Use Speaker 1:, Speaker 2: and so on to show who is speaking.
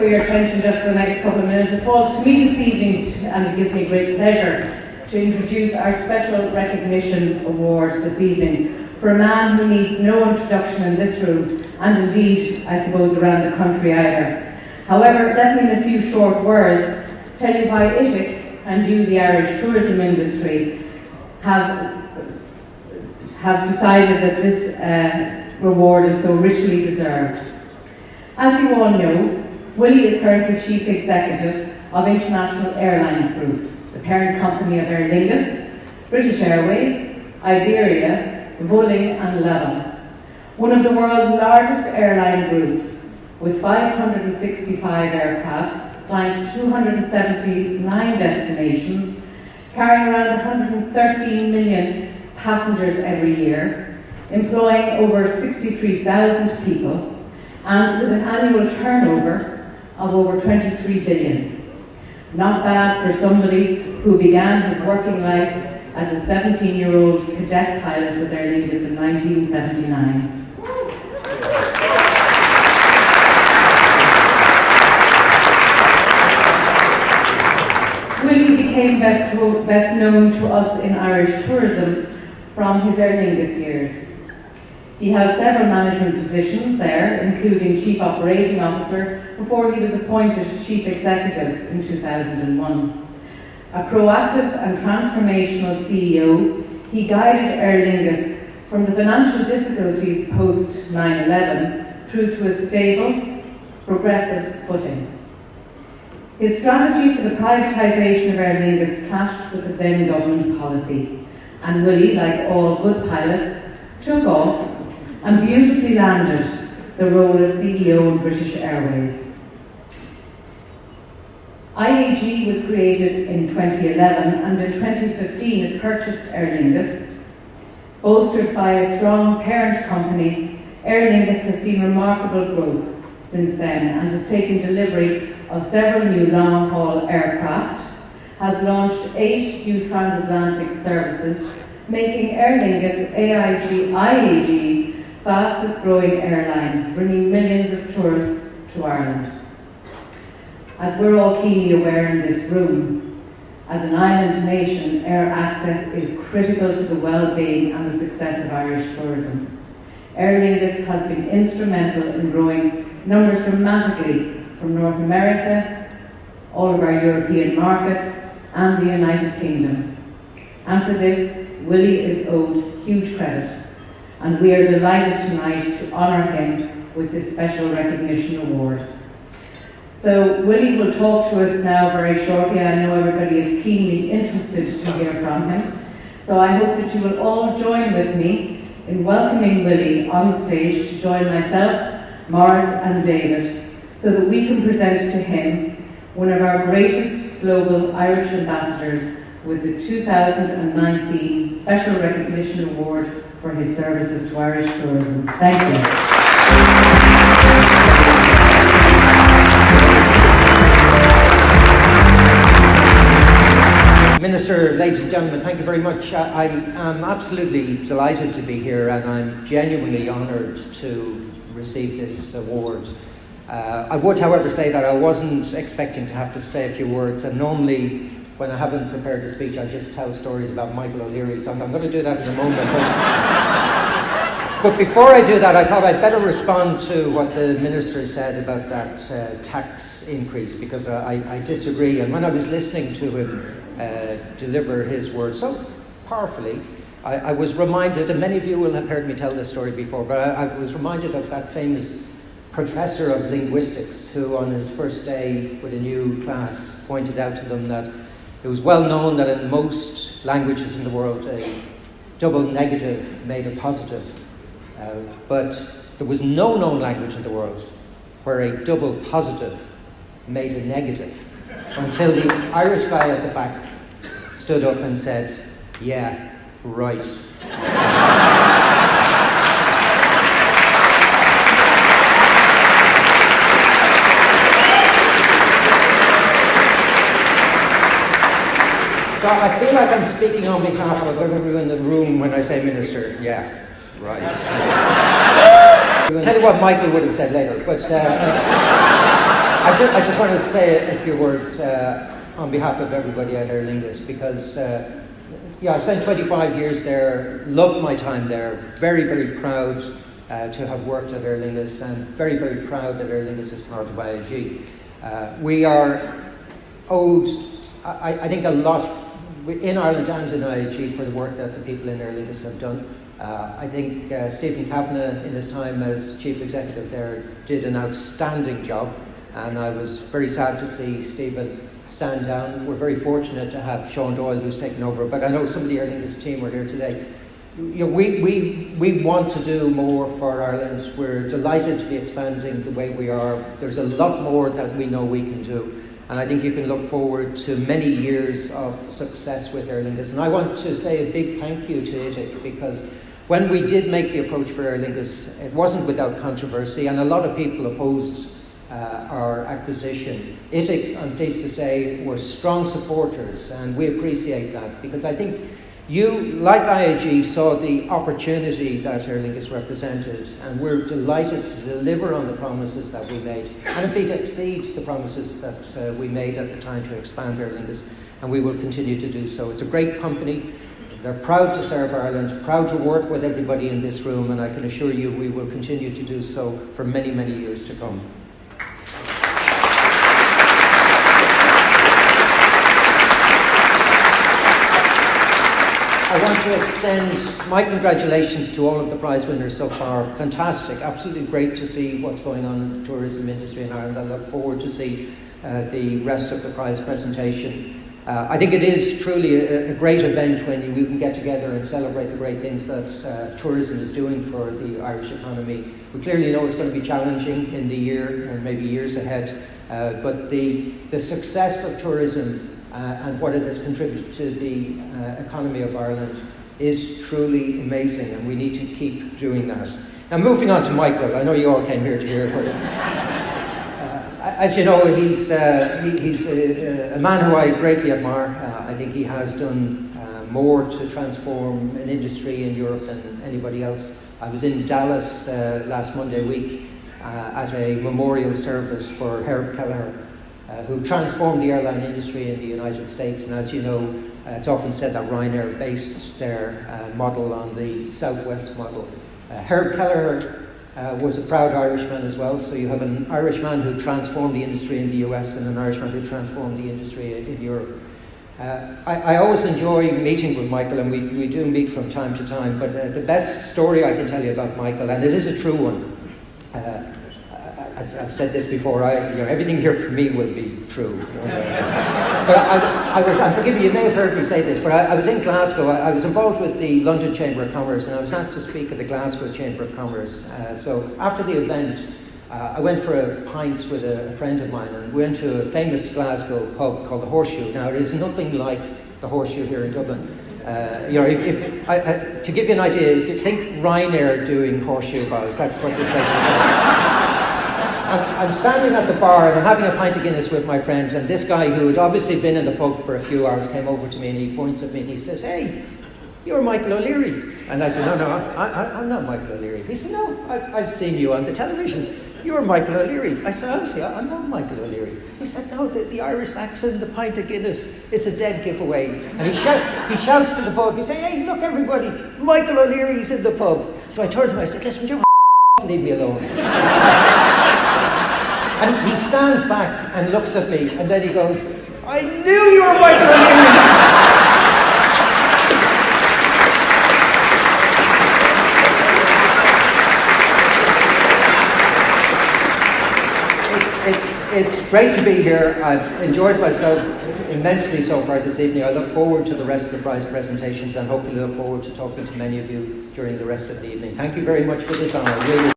Speaker 1: for your attention just for the next couple of minutes. It falls to me this evening, and it gives me great pleasure to introduce our special recognition award this evening for a man who needs no introduction in this room, and indeed, I suppose, around the country either. However, let me in a few short words tell you why ITIC and you, the Irish tourism industry, have decided that this reward is so richly deserved. As you all know, Willie is currently Chief Executive of International Airlines Group, the parent company of Aer Lingus, British Airways, Iberia, Vueling and LEVEL, one of the world's largest airline groups, with 565 aircraft flying to 279 destinations, carrying around 113 million passengers every year, employing over 63,000 people, and with an annual turnover of over 23 billion. Not bad for somebody who began his working life as a 17-year-old cadet pilot with Aer Lingus in 1979. Willie became best known to us in Irish tourism from his Aer Lingus years. He held several management positions there, including Chief Operating Officer, before he was appointed Chief Executive in 2001. A proactive and transformational CEO, he guided Aer Lingus from the financial difficulties post 9/11 through to a stable, progressive footing. His strategy for the privatisation of Aer Lingus clashed with the then government policy, and Willie, like all good pilots, took off and beautifully landed the role as CEO in British Airways. IAG was created in 2011, and in 2015 it purchased Aer Lingus. Bolstered by a strong parent company, Aer Lingus has seen remarkable growth since then and has taken delivery of several new long-haul aircraft, has launched 8 new transatlantic services, making Aer Lingus IAG's fastest growing airline, bringing millions of tourists to Ireland. As we're all keenly aware in this room, as an island nation, air access is critical to the well-being and the success of Irish tourism. Aer Lingus has been instrumental in growing numbers dramatically from North America, all of our European markets, and the United Kingdom. And for this, Willie is owed huge credit, and we are delighted tonight to honour him with this special recognition award. So Willie will talk to us now very shortly, and I know everybody is keenly interested to hear from him. So I hope that you will all join with me in welcoming Willie on stage to join myself, Maurice and David, so that we can present to him one of our greatest global Irish ambassadors with the 2019 Special Recognition Award for his services to Irish tourism. Thank you.
Speaker 2: Minister, ladies and gentlemen, thank you very much. I am absolutely delighted to be here, and I'm genuinely honoured to receive this award. I would, however, say that I wasn't expecting to have to say a few words, and normally when I haven't prepared a speech I just tell stories about Michael O'Leary, so I'm going to do that in a moment. But before I do that, I thought I'd better respond to what the Minister said about that tax increase, because I disagree. And when I was listening to him deliver his words so powerfully, I was reminded, and many of you will have heard me tell this story before, but I was reminded of that famous professor of linguistics who on his first day with a new class pointed out to them that it was well known that in most languages in the world a double negative made a positive, but there was no known language in the world where a double positive made a negative, until the Irish guy at the back stood up and said, "Yeah, right." So I feel like I'm speaking on behalf of everyone in the room when I say Minister. Yeah, right. I'll tell you what Michael would have said later, but I just want to say a few words on behalf of everybody at Aer Lingus, because I spent 25 years there, loved my time there, very, very proud to have worked at Aer Lingus, and very, very proud that Aer Lingus is part of IAG. We are owed, I think, a lot in Ireland and in IAG for the work that the people in Aer Lingus have done. I think Stephen Kavanagh, in his time as Chief Executive there, did an outstanding job, and I was very sad to see Stephen stand down. We're very fortunate to have Sean Doyle, who's taken over, but I know some of the Aer Lingus team were there today. We want to do more for Ireland. We're delighted to be expanding the way we are. There's a lot more that we know we can do, and I think you can look forward to many years of success with Aer Lingus. And I want to say a big thank you to ITIC, because when we did make the approach for Aer Lingus, it wasn't without controversy, and a lot of people opposed our acquisition. ITIC, I'm pleased to say, were strong supporters, and we appreciate that, because I think you, like IAG, saw the opportunity that Aer Lingus represented, and we're delighted to deliver on the promises that we made, and indeed exceed the promises that we made at the time to expand Aer Lingus, and we will continue to do so. It's a great company. They're proud to serve Ireland, proud to work with everybody in this room, and I can assure you we will continue to do so for many, many years to come. I want to extend my congratulations to all of the prize winners so far. Fantastic, absolutely great to see what's going on in the tourism industry in Ireland. I look forward to see the rest of the prize presentation. I think it is truly a great event when you can get together and celebrate the great things that tourism is doing for the Irish economy. We clearly know it's going to be challenging in the year and maybe years ahead, but the success of tourism and what it has contributed to the economy of Ireland is truly amazing, and we need to keep doing that. Now, moving on to Michael, I know you all came here to hear, but as you know, he's a man who I greatly admire. I think he has done more to transform an industry in Europe than anybody else. I was in Dallas last Monday week at a memorial service for Herb Kelleher, who transformed the airline industry in the United States. And as you know, it's often said that Ryanair based their model on the Southwest model. Herb Kelleher was a proud Irishman as well. So you have an Irishman who transformed the industry in the US and an Irishman who transformed the industry in Europe. I always enjoy meeting with Michael, and we do meet from time to time, but the best story I can tell you about Michael, and it is a true one, as I've said this before, everything here for me will be true. But I'm forgive me, you may have heard me say this, but I was in Glasgow. I was involved with the London Chamber of Commerce, and I was asked to speak at the Glasgow Chamber of Commerce. So after the event, I went for a pint with a friend of mine, and we went to a famous Glasgow pub called the Horseshoe. Now, it is nothing like the Horseshoe here in Dublin. To give you an idea, if you think Ryanair doing horseshoe bars, that's what this place was like. I'm standing at the bar and I'm having a pint of Guinness with my friend, and this guy who had obviously been in the pub for a few hours came over to me and he points at me and he says, "Hey, you're Michael O'Leary." And I said, No, I'm not Michael O'Leary. He said, "No, I've seen you on the television. You're Michael O'Leary." I said, "Honestly, I'm not Michael O'Leary." He said, "No, the Irish accent, the pint of Guinness, it's a dead giveaway." And he shouts to the pub, he says, "Hey, look everybody, Michael O'Leary's in the pub." So I turned to him, I said, "Listen, you leave me alone." And he stands back and looks at me, and then he goes, "I knew you were Michael O'Leary." It's great to be here. I've enjoyed myself immensely so far this evening. I look forward to the rest of the prize presentations, and hopefully look forward to talking to many of you during the rest of the evening. Thank you very much for this honour. Really